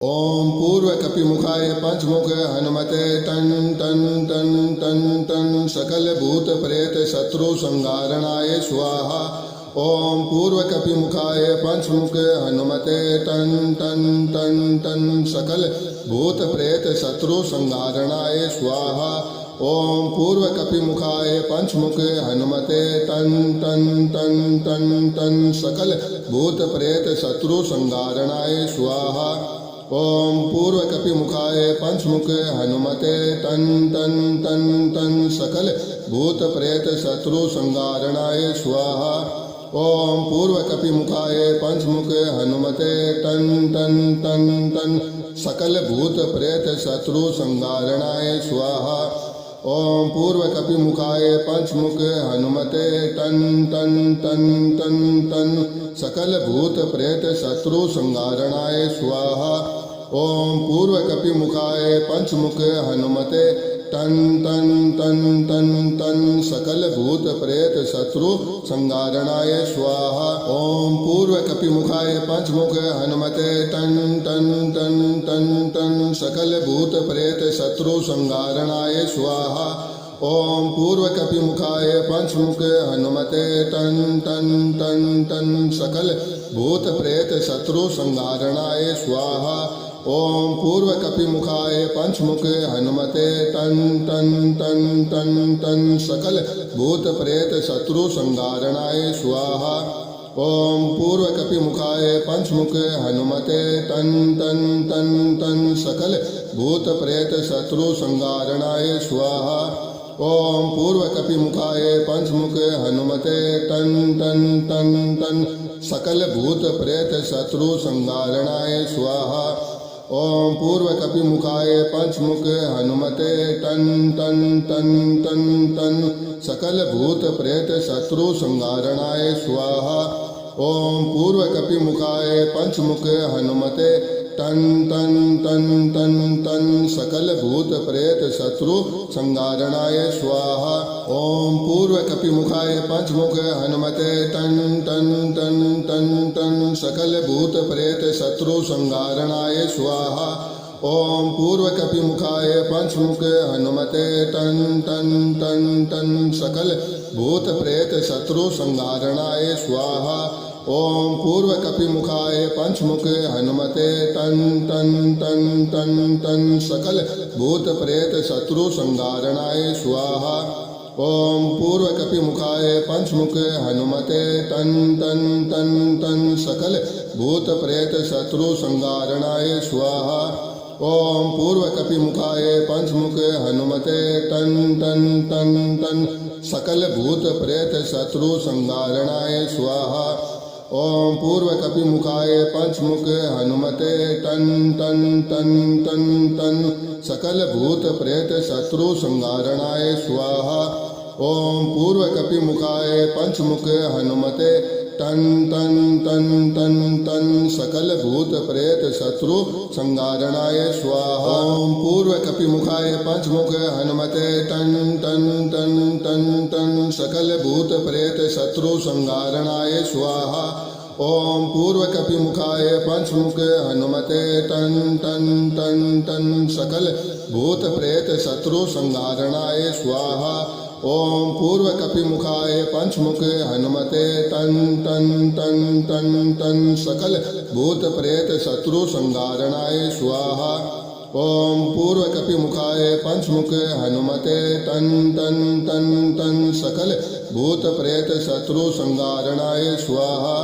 ओम पूर्व कपिमुखाय पंचमुख हनुमते टन टन टन टन टन सकल भूत प्रेत शत्रु संहारणाय स्वाहा। ओम पूर्व कपिमुखाय पंचमुख हनुमते टन टन टन टन सकल भूत प्रेत शत्रु संहारणाय स्वाहा। ओम पूर्व कपिमुखाय पंचमुख हनुमते टन टन टन टन टन सकल भूत प्रेत शत्रु संहारणाय स्वाहा। ओम पूर्व कपिमुखाय पंचमुख हनुमते टन टन टन टन सकल भूत प्रेत शत्रु संहारणाय स्वाहा। ओम पूर्व कपिमुखाय पंचमुख हनुमते टन टन टन टन सकल भूत प्रेत शत्रु संहारणाय स्वाहा। ओम पूर्व कपिमुखाय पंचमुख हनुमते टन टन टन टन टन सकल भूत प्रेत शत्रु संहारणाय स्वाहा। ओम पूर्व कपिमुखाय पंचमुख हनुमते टन टन टन टन टन सकल भूत प्रेत शत्रु संहारणाय स्वाहा। ओम पूर्व कपिमुखाय पंचमुख हनुमते टन टन टन टन टन सकल भूत प्रेत शत्रु संहारणाय स्वाहा। ओम पूर्व कपिमुखाय पंचमुख हनुमते टन टन टन टन सकल भूत प्रेत शत्रु संहारणाय स्वाहा। ओम पूर्व कपिमुखाय पंचमुख हनुमते टन टन टन टन टन सकल भूत प्रेत शत्रु संहारणाय स्वाहा। ओम पूर्व कपिमुखाय पंचमुख हनुमते टन टन टन टन सकल भूत प्रेत शत्रु संहारणाय स्वाहा। ओम पूर्व कपिमुखाय पंचमुख हनुमते टन टन टन टन सकल भूत प्रेत शत्रु संहारणाय स्वाहा। ओम पूर्व कपिमुखाय पंचमुख हनुमते टन टन टन टन टन सकल भूत प्रेत शत्रु संहारणाय स्वाहा। ओम पूर्व कपिमुखाय पंचमुख हनुमते टन टन टन टन टन सकल भूत प्रेत शत्रु संहारणाय स्वाहा। ओम पूर्व कपिमुखाय पंचमुख हनुमते टन टन टन टन टन सकल भूत प्रेत शत्रु संहारणाय स्वाहा। ओम पूर्व कपिमुखाय पंचमुख हनुमते टन टन टन टन सकल भूत प्रेत शत्रु संहारणाय स्वाहा। ओम पूर्व कपिमुखाय पंचमुख हनुमते टन टन टन टन टन सकल भूत प्रेत शत्रु संहारणाय स्वाहा। ओम पूर्व कपिमुखाय पंचमुख हनुमते टन टन टन टन सकल भूत प्रेत शत्रु संहारणाय स्वाहा। ओम पूर्व कपिमुखाय पंचमुख हनुमते टन टन टन टन सकल भूत प्रेत शत्रु संहारणाय स्वाहा। ओम पूर्व कपिमुखाय पंचमुख हनुमते टन टन टन टन टन सकल भूत प्रेत शत्रु संहारणाय स्वाहा। ओम पूर्व कपिमुखाय पंचमुख हनुमते टन टन टन टन टन सकल भूत प्रेत शत्रु संहारणाय स्वाहा। ओम पूर्व कपिमुखाय पंचमुख हनुमते टन टन टन टन टन सकल भूत प्रेत शत्रु संहारणाय स्वाहा। ओम पूर्व कपिमुखाय पंचमुख हनुमते टन टन टन टन सकल भूत प्रेत शत्रु संहारणाय स्वाहा। ओम पूर्व कपिमुखाय पंचमुख हनुमते टन टन टन टन टन सकल भूत प्रेत शत्रु संहारणाय स्वाहा। ओम पूर्व कपिमुखाय पंचमुख हनुमते टन टन टन टन सकल भूत प्रेत शत्रु संहारणाय स्वाहा।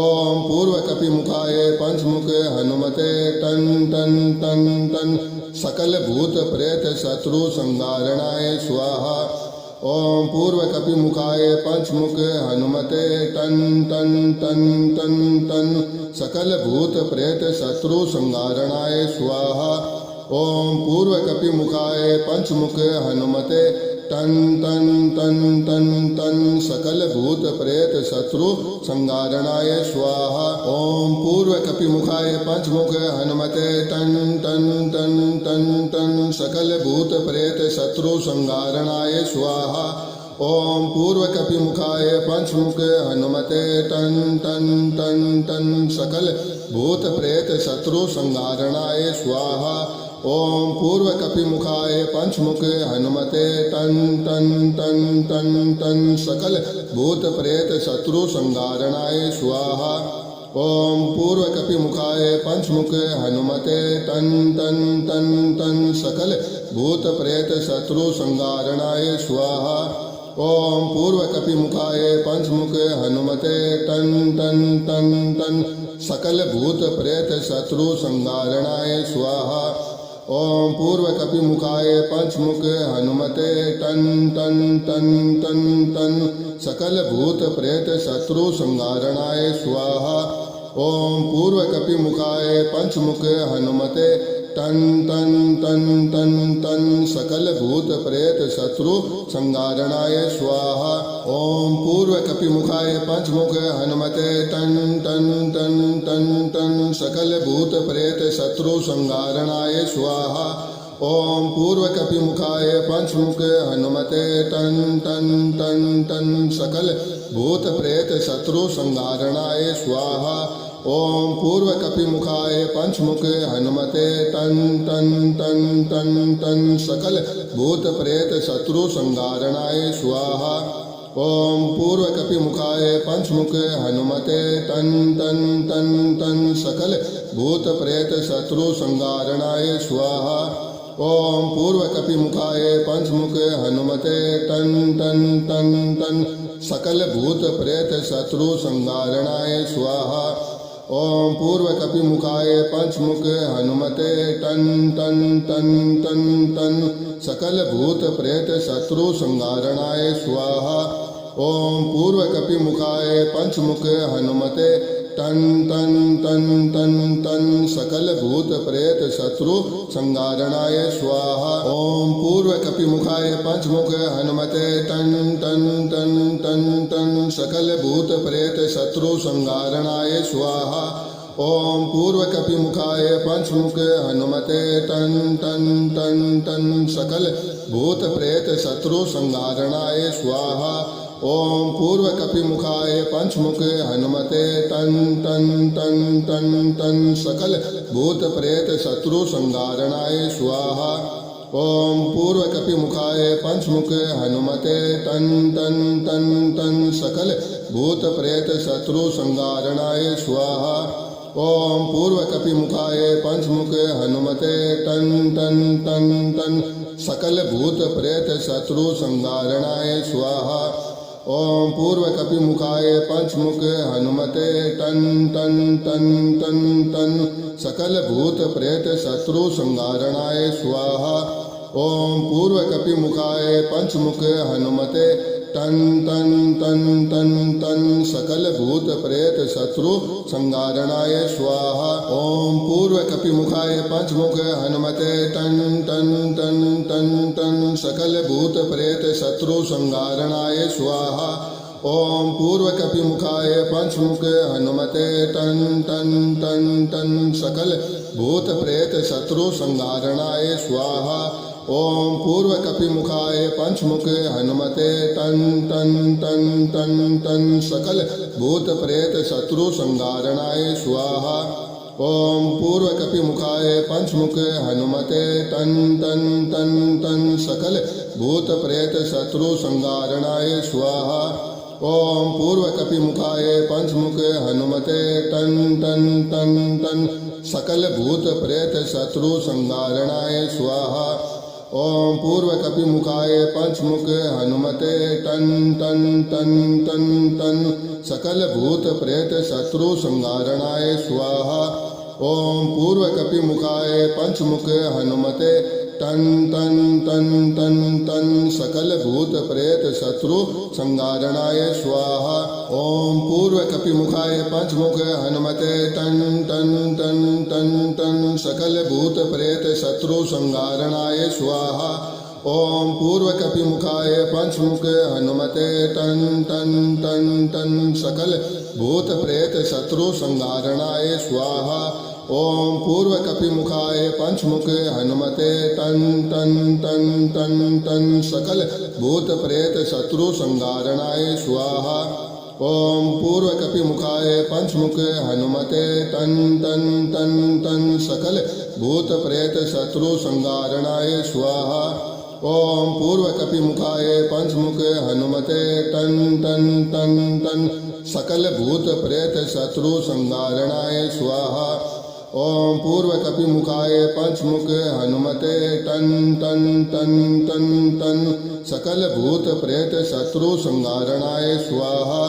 ओम पूर्व कपिमुखाय पंचमुख हनुमते टन टन टन टन सकल भूत प्रेत शत्रु संहारणाय स्वाहा। ओम पूर्व कपिमुखाय पंचमुख हनुमते टन टन टन टन टन सकल भूत प्रेत शत्रु संहारणाय स्वाहा। ओम पूर्व कपिमुखाय पंचमुख हनुमते टन टन टन टन टन सकल भूत प्रेत शत्रु संहारणाय स्वाहा। ओम पूर्व कपिमुखाय पंचमुख हनुमते टन टन टन टन टन सकल भूत प्रेत शत्रु संहारणाय स्वाहा। ओम पूर्व कपिमुखाय पंचमुख हनुमते टन टन टन टन सकल भूत प्रेत शत्रु संहारणाय स्वाहा। ओम पूर्व कपिमुखाय पंचमुखे हनुमते टन टन टन टन टन सकल भूत प्रेत शत्रु संहारणाय स्वाहा। ओम पूर्व कपिमुखाय पंचमुखे हनुमते टन टन टन टन सकल भूत प्रेत शत्रु संहारणाय स्वाहा। ओम पूर्व कपिमुखाय पंचमुखे हनुमते टन टन टन टन सकल भूत प्रेत शत्रु संहारणाय स्वाहा। ओम पूर्व कपिमुखाय पंचमुखे हनुमते टन टन टन टन टन सकल भूत प्रेत शत्रु संहारणाय स्वाहा। ओम पूर्व कपिमुखाय पंचमुखे हनुमते टन टन टन टन टन सकल भूत प्रेत शत्रु संहारणाय स्वाहा। ओम पूर्व कपिमुखाय पंचमुखे हनुमते टन टन टन टन टन सकल भूत प्रेत शत्रु संहारणाय स्वाहा। ओम पूर्व कपिमुखाय पंचमुखे हनुमते टन टन टन टन सकल भूत प्रेत शत्रु संहारणाय स्वाहा। ओम पूर्व कपिमुखाय पंचमुखे हनुमते टन टन टन टन टन सकल भूत प्रेत शत्रु संहारणाय स्वाहा। ओम पूर्व कपिमुखाय पंचमुखे हनुमते टन टन टन टन सकल भूत प्रेत शत्रु संहारणाय स्वाहा। ओम पूर्व कपिमुखाय पंचमुखे हनुमते टन टन टन टन सकल भूत प्रेत शत्रु संहारणाय स्वाहा। ओम पूर्व कपिमुखाय पंचमुखे हनुमते टन टन टन टन टन सकल भूत प्रेत शत्रु संहारणाय स्वाहा। ओम पूर्व कपिमुखाय पंचमुखे हनुमते टन टन टन टन टन सकल भूत प्रेत शत्रु संहारणाय स्वाहा। ओम पूर्व कपिमुखाय पंचमुखे हनुमते टन टन टन टन टन सकल भूत प्रेत शत्रु संहारणाय स्वाहा। ओम पूर्व कपिमुखाय पंचमुखे हनुमते टन टन टन टन सकल भूत प्रेत शत्रु संहारणाय स्वाहा। ओम पूर्व कपिमुखाय पंचमुखे हनुमते टन टन टन टन टन सकल भूत प्रेत शत्रु संहारणाय स्वाहा। ओम पूर्व कपिमुखाय पंचमुखे हनुमते टन टन टन टन सकल भूत प्रेत शत्रु संहारणाय स्वाहा। ओम पूर्व कपिमुखाय पंचमुखे हनुमते टन टन टन टन सकल भूत प्रेत शत्रु संहारणाय स्वाहा। ओम पूर्व कपिमुखाय पंचमुखे हनुमते टन टन टन टन टन सकल भूत प्रेत शत्रु संहारणाय स्वाहा। ओम पूर्व कपिमुखाय पंचमुखे हनुमते टन टन टन टन टन सकल भूत प्रेत शत्रु संहारणाय स्वाहा। ओम पूर्व कपिमुखाय पंचमुखे हनुमते टन टन टन टन टन सकल भूत प्रेत शत्रु संहारणाय स्वाहा। ओम पूर्व कपिमुखाय पंचमुखे हनुमते टन टन टन टन सकल भूत प्रेत शत्रु संहारणाय स्वाहा। ओम पूर्व कपिमुखाय पंचमुखे हनुमते टन टन टन टन टन सकल भूत प्रेत शत्रु संहारणाय स्वाहा। ओम पूर्व कपिमुखाय पंचमुखे हनुमते टन टन टन टन सकल भूत प्रेत शत्रु संहारणाय स्वाहा। ओम पूर्व कपिमुखाय पंचमुखे हनुमते टन टन टन टन सकल भूत प्रेत शत्रु संहारणाय स्वाहा। ओम पूर्व कपिमुखाय पंचमुखे हनुमते टन टन टन टन टन सकल भूत प्रेत शत्रु संहारणाय स्वाहा। ओम पूर्व कपिमुखाय पंचमुखे हनुमते टन टन टन टन टन सकल भूत प्रेत शत्रु संहारणाय स्वाहा। ओम पूर्व कपिमुखाय पंचमुखे हनुमते टन टन टन टन टन सकल भूत प्रेत शत्रु संहारणाय स्वाहा। ओम पूर्व कपिमुखाय पंचमुखे हनुमते टन टन टन टन सकल भूत प्रेत शत्रु संहारणाय स्वाहा। ओम पूर्व कपिमुखाय पंचमुखे हनुमते टन टन टन टन टन सकल भूत प्रेत शत्रु संहारणाय स्वाहा। ओम पूर्वकपिमुखाय पंचमुख हनुमते तन तन तन तन सकल भूत प्रेत शत्रु संगारणाय स्वाहा। ओम पूर्वकपिमुखाय पंचमुख हनुमते तन तन तन तन सकल भूत प्रेत शत्रु संगारणाय स्वाहा। ओम पूर्वकपिमुखाय पंचमुख हनुमते तन तन तन तन तन सकल भूत प्रेत शत्रु संगारणाय स्वाहा।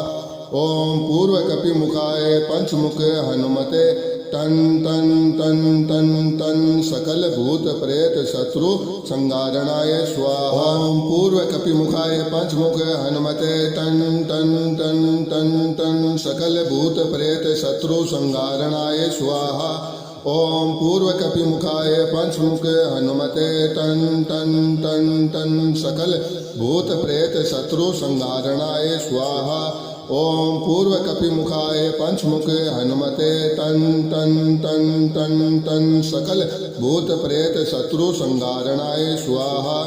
ओम पूर्वकपिमुखाय पंचमुख हनुमते तन तन तन तन तन सकल भूत प्रेत शत्रु संगारणाय स्वाहा। ओम पूर्वकपिमुखाय पंचमुख हनुमते तन तन तन तन तन सकल भूत प्रेत शत्रु संगारणाय स्वाहा। ओम पूर्वकपिमुखाय पंचमुख हनुमते तन तन तन तन सकल भूत प्रेत शत्रु संगारणाय स्वाहा। ओम पूर्वकपिमुखाय पंचमुख हनुमते तन तन तन तन तन सकल भूत प्रेत शत्रु संगारणाय स्वाहा।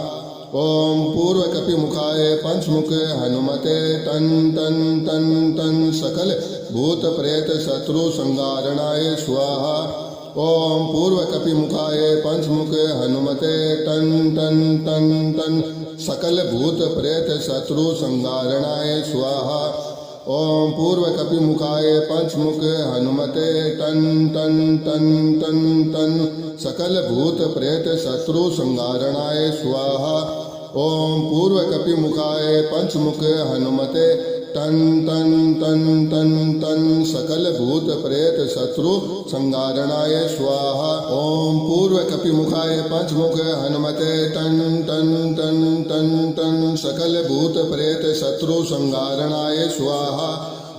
ओम पूर्वकपिमुखाय पंचमुख हनुमते तन तन तन तन सकल भूत प्रेत शत्रु संगारणाय स्वाहा। ओम पूर्वकपिमुखाय पंचमुख हनुमते तन तन तन तन सकल भूत प्रेत शत्रु संगारणाय स्वाहा। ओम पूर्वकपिमुखाय पंचमुख हनुमते तन तन तन तन तन सकल भूत प्रेत शत्रु संगारणाय स्वाहा। ओम पूर्वकपिमुखाय पंचमुख हनुमते तन तन तन तन तन सकल भूत प्रेत शत्रु संगारणाय स्वाहा। ओम पूर्वकपिमुखाय पंचमुख हनुमते तन तन तन तन तन सकल भूत प्रेत शत्रु संगारणाय स्वाहा।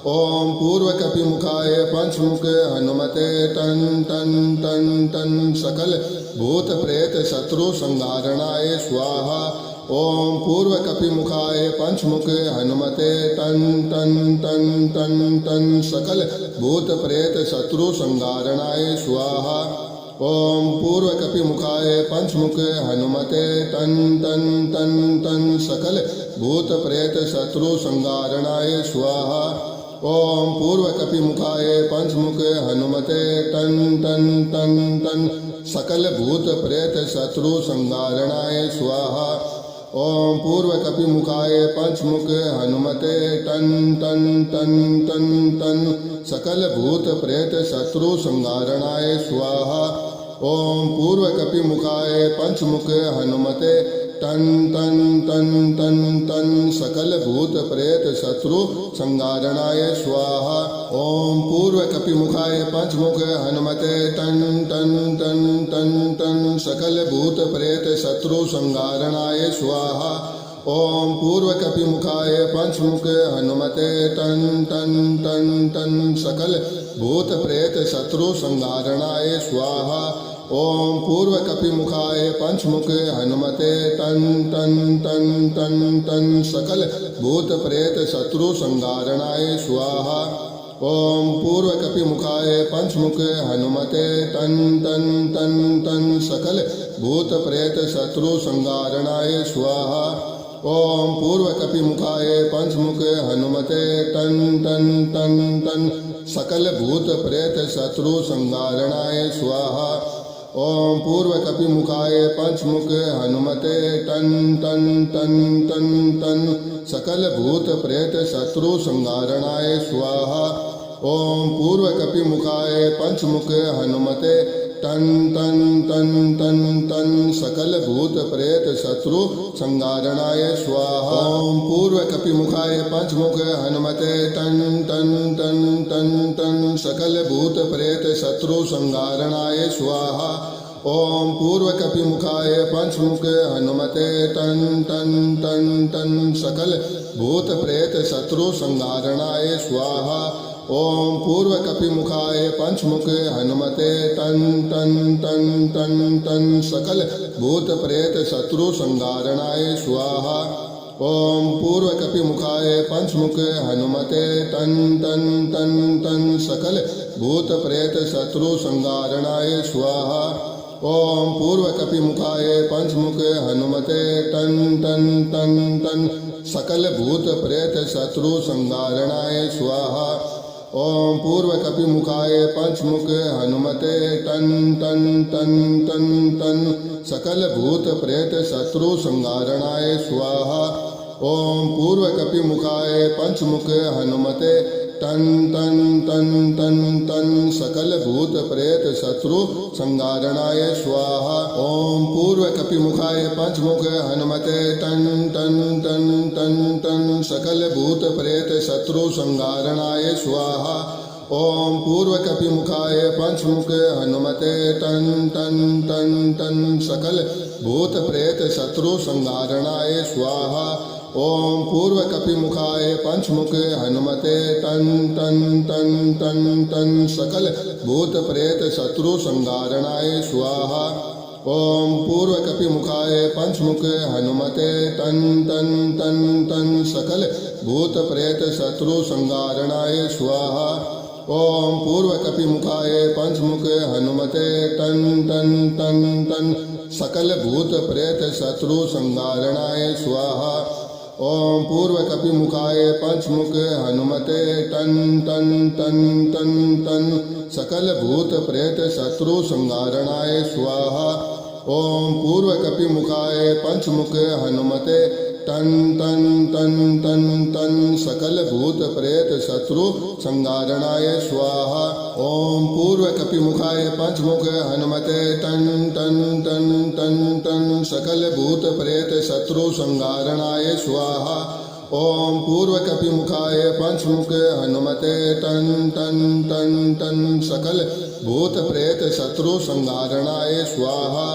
ओम पूर्वकपिमुखाय पंचमुख हनुमते तन तन तन तन सकल भूत प्रेत शत्रु संगारणाय स्वाहा। ओम पूर्वकपिमुखाय पंचमुख हनुमते तन तन तन तन तन सकल भूत प्रेत शत्रु संगारणाय स्वाहा। ओम पूर्वकपिमुखाय पंचमुख हनुमते तन तन तन तन सकल भूत प्रेत शत्रु संगारणाय स्वाहा। ओम पूर्वकपिमुखाय पंचमुख हनुमते तन तन तन तन सकल भूत प्रेत शत्रु संगारणाय स्वाहा। ओम पूर्वकपिमुखाय पंचमुख हनुमते तन तन तन तन तन सकल भूत प्रेत शत्रु संगारणाय स्वाहा। ओम पूर्वकपिमुखाय पंचमुख हनुमते तन तन तन तन तन सकल भूत प्रेत शत्रु संगारणाय स्वाहा। ओम पूर्वकपिमुखाय पंचमुख हनुमते तन तन तन तन तन सकल भूत प्रेत शत्रु संगारणाय स्वाहा। ओम पूर्वकपिमुखाय पंचमुख हनुमते तन तन तन तन सकल भूत प्रेत शत्रु संगारणाय स्वाहा। ओम पूर्वकपिमुखाय पंचमुख हनुमते तन तन तन तन तन सकल भूत प्रेत शत्रु संगारणाय स्वाहा। ओम पूर्वकपिमुखाय पंचमुख हनुमते तन तन तन तन सकल भूत प्रेत शत्रु संगारणाय स्वाहा। ओम पूर्वकपिमुखाय पंचमुख हनुमते तन तन तन तन सकल भूत प्रेत शत्रु संगारणाय स्वाहा। ओम पूर्वकपिमुखाय पंचमुख हनुमते तन तन तन तन तन सकल भूत प्रेत शत्रु संगारणाय स्वाहा। ओम पूर्वकपिमुखाय पंचमुख हनुमते तन तन तन तन तन सकल भूत प्रेत शत्रु संगारणाय स्वाहा। ओम पूर्वकपिमुखाय पंचमुख हनुमते तन तन तन तन तन सकल भूत प्रेत शत्रु संगारणाय स्वाहा। ओम पूर्वकपिमुखाय पंचमुख हनुमते तन तन तन तन सकल भूत प्रेत शत्रु संगारणाय स्वाहा। ओम पूर्वकपिमुखाय पंचमुख हनुमते तन तन तन तन तन सकल भूत प्रेत शत्रु संगारणाय स्वाहा। ओम पूर्वकपिमुखाय पंचमुख हनुमते तन तन तन तन सकल भूत प्रेत शत्रु संगारणाय स्वाहा। ओम पूर्वकपिमुखाय पंचमुख हनुमते तन तन तन तन सकल भूत प्रेत शत्रु संगारणाय स्वाहा। ओम पूर्व कपिमुखाय पंचमुख हनुमते टन टन टन टन टन सकल भूत प्रेत शत्रु संगारणाय स्वाहा। ओम पूर्व कपिमुखाय पंचमुख हनुमते टन टन टन टन टन सकल भूत प्रेत शत्रु संगारणाय स्वाहा। ओम पूर्व कपिमुखाय पंचमुख हनुमते टन टन टन टन टन सकल भूत प्रेत शत्रु संगारणाय स्वाहा। ओम पूर्व कपिमुखाय पंचमुख हनुमते टन टन टन टन सकल भूत प्रेत शत्रु संगारणाय स्वाहा। ओम पूर्व कपिमुखाय पंचमुख हनुमते टन टन टन टन टन सकल भूत प्रेत शत्रु संगारणाय स्वाहा। ओम पूर्व कपिमुखाय पंचमुख हनुमते टन टन टन टन सकल भूत प्रेत शत्रु संगारणाय स्वाहा। ओम पूर्व कपिमुखाय पंचमुख हनुमते टन टन टन टन सकल भूत प्रेत शत्रु संगारणाय स्वाहा। ओम पूर्व कपिमुखाय पंचमुख हनुमते टन टन टन टन टन सकल भूत प्रेत शत्रु संगारणाय स्वाहा। ओम पूर्व कपिमुखाय पंचमुख हनुमते टन टन टन टन टन सकल भूत प्रेत शत्रु संगारणाय स्वाहा। ओम पूर्व कपिमुखाय पंचमुख हनुमते टन टन टन टन टन सकल भूत प्रेत शत्रु संगारणाय स्वाहा। ओम पूर्व कपिमुखाय पंचमुख हनुमते टन टन टन टन सकल भूत प्रेत शत्रु संगारणाय स्वाहा।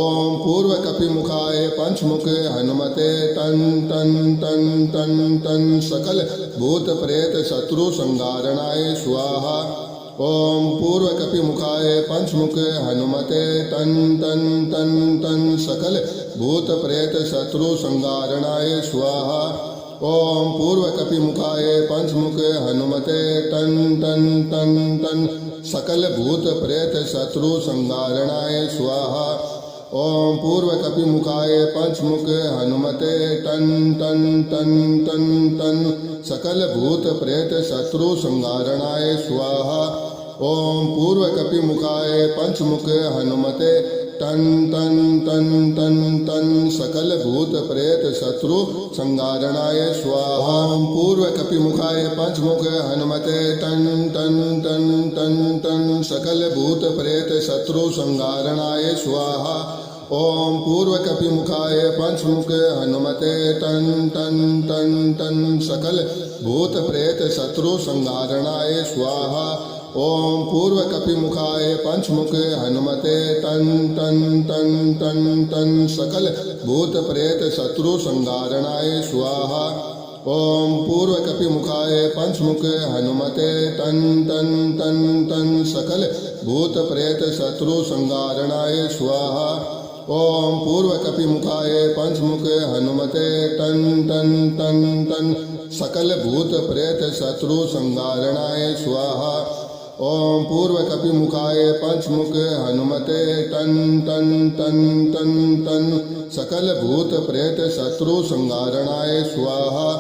ओम पूर्व कपिमुखाय पंचमुख हनुमते टन टन टन टन टन सकल भूत प्रेत शत्रु संगारणाय स्वाहा। ओम पूर्व कपिमुखाय पंचमुख हनुमते टन टन टन टन सकल भूत प्रेत शत्रु संगारणाय स्वाहा। ओम पूर्व कपिमुखाय पंचमुख हनुमते टन टन टन टन सकल भूत प्रेत शत्रु संगारणाय स्वाहा। ओम पूर्व कपिमुखाय पंचमुख हनुमते टन टन टन टन टन सकल भूत प्रेत शत्रु संगारणाय स्वाहा। ओम पूर्व कपिमुखाय पंचमुख हनुमते टन टन टन टन टन सकल भूत प्रेत शत्रु संगारणाय स्वाहा। ओम पूर्व कपिमुखाय पंचमुख हनुमते टन टन टन टन टन सकल भूत प्रेत शत्रु संगारणाय स्वाहा। ओम पूर्व कपिमुखाय पंचमुख हनुमते टन टन टन टन सकल भूत प्रेत शत्रु संगारणाय स्वाहा। ओम पूर्व कपिमुखाय पंचमुख हनुमते टन टन टन टन टन सकल भूत प्रेत शत्रु संगारणाय स्वाहा। ओम पूर्व कपिमुखाय पंचमुख हनुमते टन टन टन टन सकल भूत प्रेत शत्रु संगारणाय स्वाहा। ओम पूर्व कपिमुखाय पंचमुख हनुमते टन टन टन टन सकल भूत प्रेत शत्रु संगारणाय स्वाहा। ओम पूर्व कपिमुखाय पंचमुख हनुमते टन टन टन टन टन सकल भूत प्रेत शत्रु संगारणाय स्वाहा।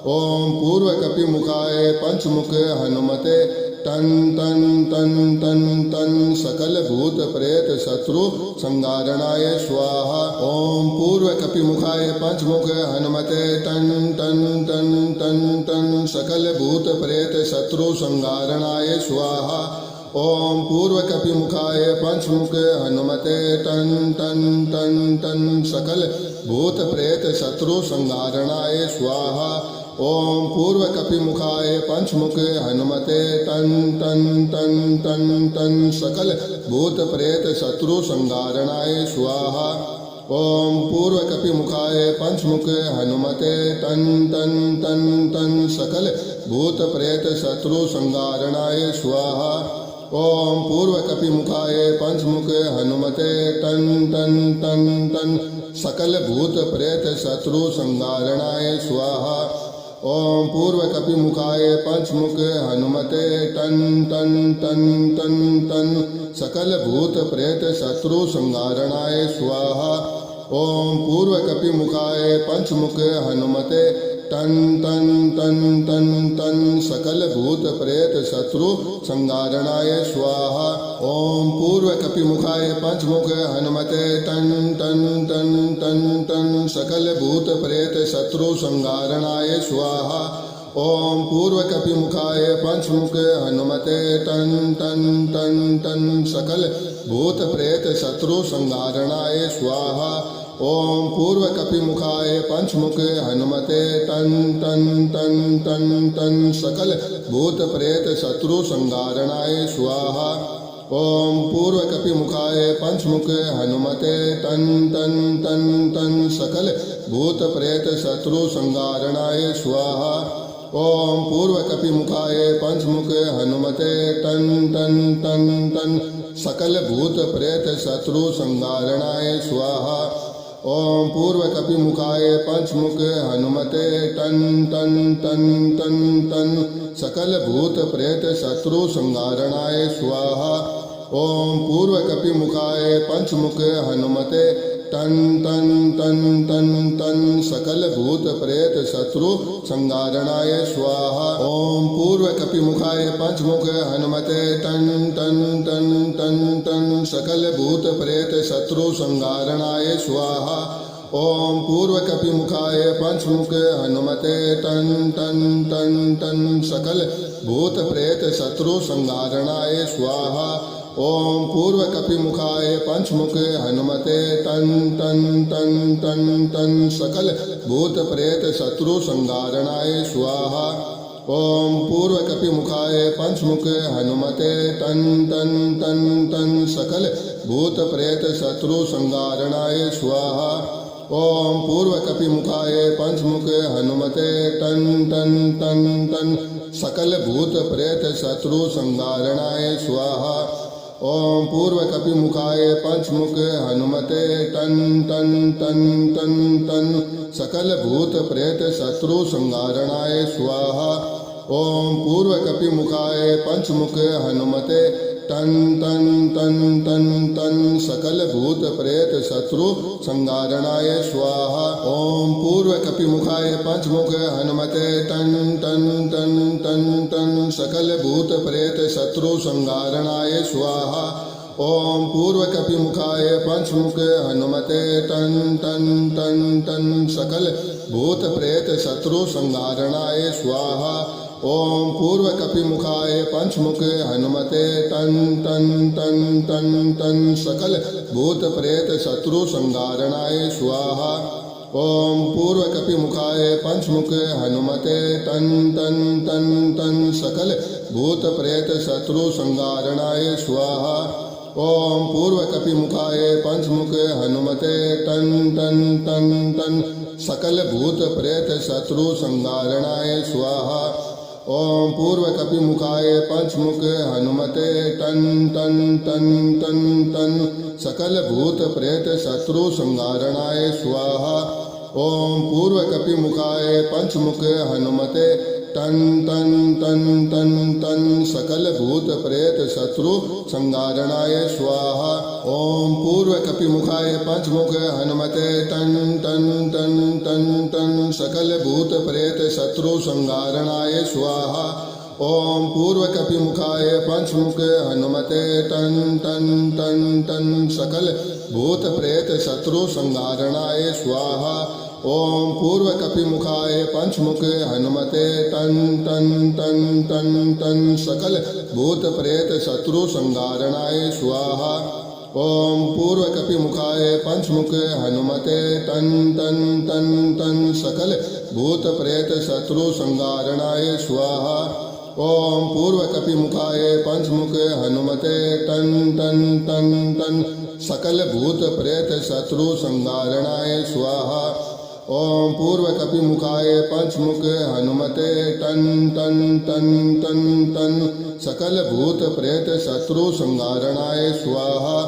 ओम पूर्व कपिमुखाय पंचमुख हनुमते टन टन टन टन टन सकल भूत प्रेत शत्रु संगारणाय स्वाहा। ओम पूर्व कपिमुखाय पंचमुख हनुमते टन टन टन टन टन सकल भूत प्रेत शत्रु संगारणाय स्वाहा। ओम पूर्व कपिमुखाय पंचमुख हनुमते टन टन टन टन सकल भूत प्रेत शत्रु संगारणाय स्वाहा। ओम पूर्व कपिमुखाय पंचमुख हनुमते टन टन टन टन टन सकल भूत प्रेत शत्रु संगारणाय स्वाहा। ओम पूर्व कपिमुखाय पंचमुख हनुमते टन टन टन टन सकल भूत प्रेत शत्रु संगारणाय स्वाहा। ओम पूर्व कपिमुखाय पंचमुख हनुमते टन टन टन टन सकल भूत प्रेत शत्रु संगारणाय स्वाहा। ओम पूर्व कपिमुखाय पंचमुख हनुमते टन टन टन टन टन सकल भूत प्रेत शत्रु संगारणाय स्वाहा। ओम पूर्व कपिमुखाय पंचमुख हनुमते टन टन टन टन टन सकल भूत प्रेत शत्रु संगारणाय स्वाहा। ओम पूर्व कपिमुखाय पंचमुख हनुमते टन टन टन टन टन सकल भूत प्रेत शत्रु संगारणाय स्वाहा। ओम पूर्व कपिमुखाय पंचमुख हनुमते टन टन टन टन सकल भूत प्रेत शत्रु संगारणाय स्वाहा। ओम पूर्व कपिमुखाय पंचमुख हनुमते टन टन टन टन टन सकल भूत प्रेत शत्रु संगारणाय स्वाहा। ओम पूर्व कपिमुखाय पंचमुख हनुमते टन टन टन टन सकल भूत प्रेत शत्रु संगारणाय स्वाहा। ओम पूर्व कपिमुखाय पंचमुख हनुमते टन टन टन टन सकल भूत प्रेत शत्रु संगारणाय स्वाहा। ओम पूर्व कपिमुखाय पंचमुख हनुमते टन टन टन टन टन सकल भूत प्रेत शत्रु संगारणाय स्वाहा। ओम पूर्व कपिमुखाय पंचमुख हनुमते टन टन टन टन टन सकल भूत प्रेत शत्रु संगारणाय स्वाहा। ओम पूर्व कपिमुखाय पंचमुख हनुमते टन टन टन टन टन सकल भूत प्रेत शत्रु संगारणाय स्वाहा। ओम पूर्व कपिमुखाय पंचमुख हनुमते टन टन टन टन सकल भूत प्रेत शत्रु संगारणाय स्वाहा। ओम पूर्व कपिमुखाय पंचमुख हनुमते टन टन टन टन टन सकल भूत प्रेत शत्रु संगारणाय स्वाहा। ओम पूर्व कपिमुखाय पंचमुख हनुमते टन टन टन टन सकल भूत प्रेत शत्रु संगारणाय स्वाहा। ओम पूर्व कपिमुखाय पंचमुख हनुमते टन टन टन टन सकल भूत प्रेत शत्रु संगारणाय स्वाहा। ओम पूर्व कपिमुखाय पंचमुख हनुमते टन टन टन टन टन सकल भूत प्रेत शत्रु संगारणाय स्वाहा। ओम पूर्व कपिमुखाय पंचमुख हनुमते टन टन टन टन टन सकल भूत प्रेत शत्रु संगारणाय स्वाहा। ओम पूर्व कपिमुखाय पंचमुख हनुमते टन टन टन टन टन सकल भूत प्रेत शत्रु संगारणाय स्वाहा। ओम पूर्व कपिमुखाय पंचमुख हनुमते टन टन टन टन सकल भूत प्रेत शत्रु संगारणाय स्वाहा। ओम पूर्व कपिमुखाय पंचमुख हनुमते टन टन टन टन टन सकल भूत प्रेत शत्रु संगारणाय स्वाहा। ओम पूर्व कपिमुखाय पंचमुख हनुमते टन टन टन टन सकल भूत प्रेत शत्रु संगारणाय स्वाहा। ओम पूर्व कपिमुखाय पंचमुख हनुमते टन टन टन टन सकल भूत प्रेत शत्रु संगारणाय स्वाहा। ओम पूर्व कपिमुखाय पंचमुख हनुमते टन टन टन टन टन सकल भूत प्रेत शत्रु संगारणाय स्वाहा। ओम पूर्व कपिमुखाय पंचमुख हनुमते टन टन टन टन टन सकल भूत प्रेत शत्रु संगारणाय स्वाहा। ओम पूर्व कपिमुखाय पंचमुख हनुमते टन टन टन टन टन सकल भूत प्रेत शत्रु संगारणाय स्वाहा। ओम पूर्व कपिमुखाय पंचमुख हनुमते टन टन टन टन सकल भूत प्रेत शत्रु संगारणाय स्वाहा। ओम पूर्व कपिमुखाय पंचमुख हनुमते टन टन टन टन टन सकल भूत प्रेत शत्रु संगारणाय स्वाहा। ओम पूर्व कपिमुखाय पंचमुख हनुमते टन टन टन टन सकल भूत प्रेत शत्रु संगारणाय स्वाहा। ओम पूर्व कपिमुखाय पंचमुख हनुमते टन टन टन टन सकल भूत प्रेत शत्रु संगारणाय स्वाहा। ओम पूर्व कपिमुखाय पंचमुख हनुमते टन टन टन टन टन सकल भूत प्रेत शत्रु संगारणाय स्वाहा।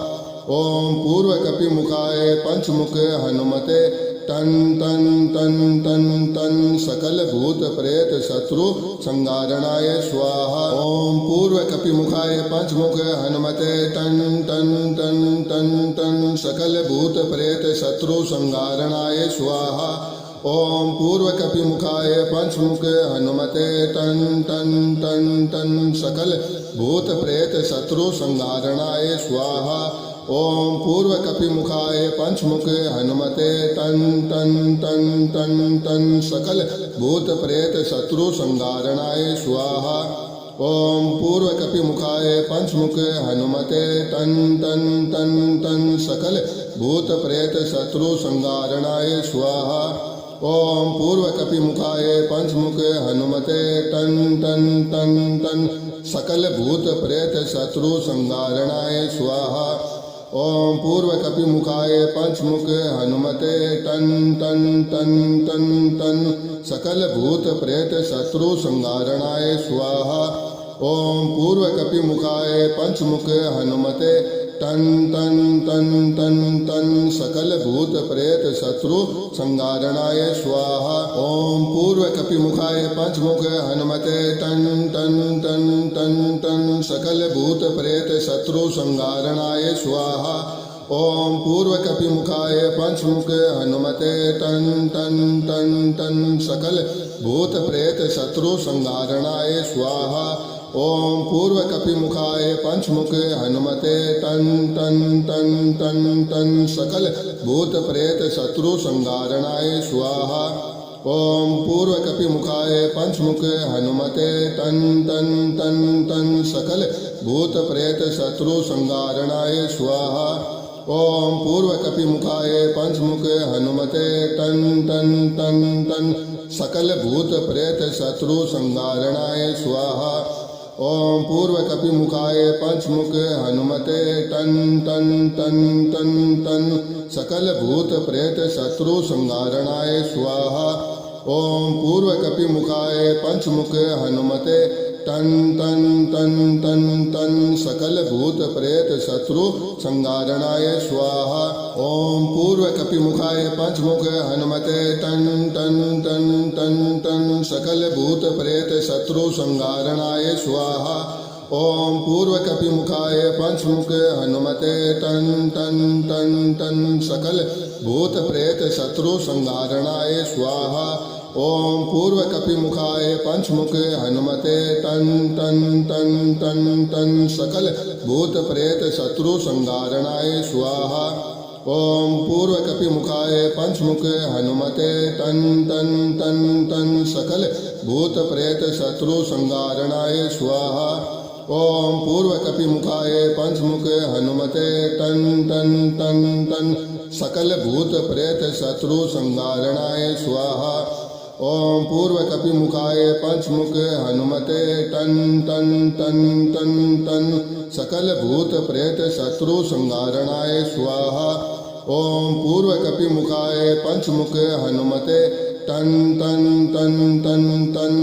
ओम पूर्व कपिमुखाय पंचमुख हनुमते टन टन टन टन टन सकल भूत प्रेत शत्रु संगारणाय स्वाहा। ओम पूर्व कपिमुखाय पंचमुख हनुमते टन टन टन टन टन सकल भूत प्रेत शत्रु संगारणाय स्वाहा। ॐ पूर्वकपिमुखाय पंचमुख हनुमते टन टन टन टन सकल भूत प्रेत शत्रु संहारणाय स्वाहा। ॐ पूर्वकपिमुखाय पंचमुख हनुमते टन टन टन टन टन सकल भूत प्रेत शत्रु संहारणाय स्वाहा। ॐ पूर्वकपिमुखाय पंचमुख हनुमते टन टन टन टन सकल भूत प्रेत शत्रु संहारणाय स्वाहा। ॐ पूर्वकपिमुखाय पंचमुख हनुमते टन टन टन टन सकल भूत प्रेत शत्रु संहारणाय स्वाहा। ॐ पूर्वकपिमुखाय पंचमुख हनुमते टन टन टन टन टन सकल भूत प्रेत शत्रु संहारणाय स्वाहा। ॐ पूर्वकपिमुखाय पंचमुख हनुमते टन टन टन टन टन सकल भूत प्रेत शत्रु संहारणाय स्वाहा। ॐ पूर्वकपिमुखाय पंचमुख हनुमते टन टन टन टन टन सकल भूत प्रेत शत्रु संहारणाय स्वाहा। ॐ पूर्वकपिमुखाय पंचमुख हनुमते टन टन टन टन सकल भूत प्रेत शत्रु संहारणाय स्वाहा। ॐ पूर्वकपिमुखाय पंचमुख हनुमते टन टन टन टन टन सकल भूत प्रेत शत्रु संहारणाय स्वाहा। ॐ पूर्वकपिमुखाय पंचमुख हनुमते टन टन टन टन सकल भूत प्रेत शत्रु संहारणाय स्वाहा। ॐ पूर्वकपिमुखाय पंचमुख हनुमते टन टन टन टन सकल भूत प्रेत शत्रु संहारणाय स्वाहा। ॐ पूर्वकपिमुखाय पंचमुख हनुमते टन टन टन टन टन सकल भूत प्रेत शत्रु संहारणाय स्वाहा। ॐ पूर्वकपिमुखाय पंचमुख हनुमते टन टन टन टन टन सकल भूत प्रेत शत्रु संहारणाय स्वाहा। ॐ पूर्वकपिमुखाय पंचमुख हनुमते टन टन टन टन टन सकल भूत प्रेत शत्रु संहारणाय स्वाहा। ॐ पूर्वकपिमुखाय पंचमुख हनुमते टन टन टन टन सकल भूत प्रेत शत्रु संहारणाय स्वाहा। ॐ पूर्वकपिमुखाय पंचमुख हनुमते टन टन टन टन टन सकल भूत प्रेत शत्रु संहारणाय स्वाहा। ॐ पूर्वकपिमुखाय पंचमुख हनुमते टन टन टन टन सकल भूत प्रेत शत्रु संहारणाय स्वाहा। ॐ पूर्वकपिमुखाय पंचमुख हनुमते टन टन टन टन सकल भूत प्रेत शत्रु संहारणाय स्वाहा। ॐ पूर्वकपिमुखाय पंचमुख हनुमते टन टन टन टन टन सकल भूत प्रेत शत्रु संहारणाय स्वाहा। ॐ पूर्वकपिमुखाय पंचमुख हनुमते टन टन टन टन टन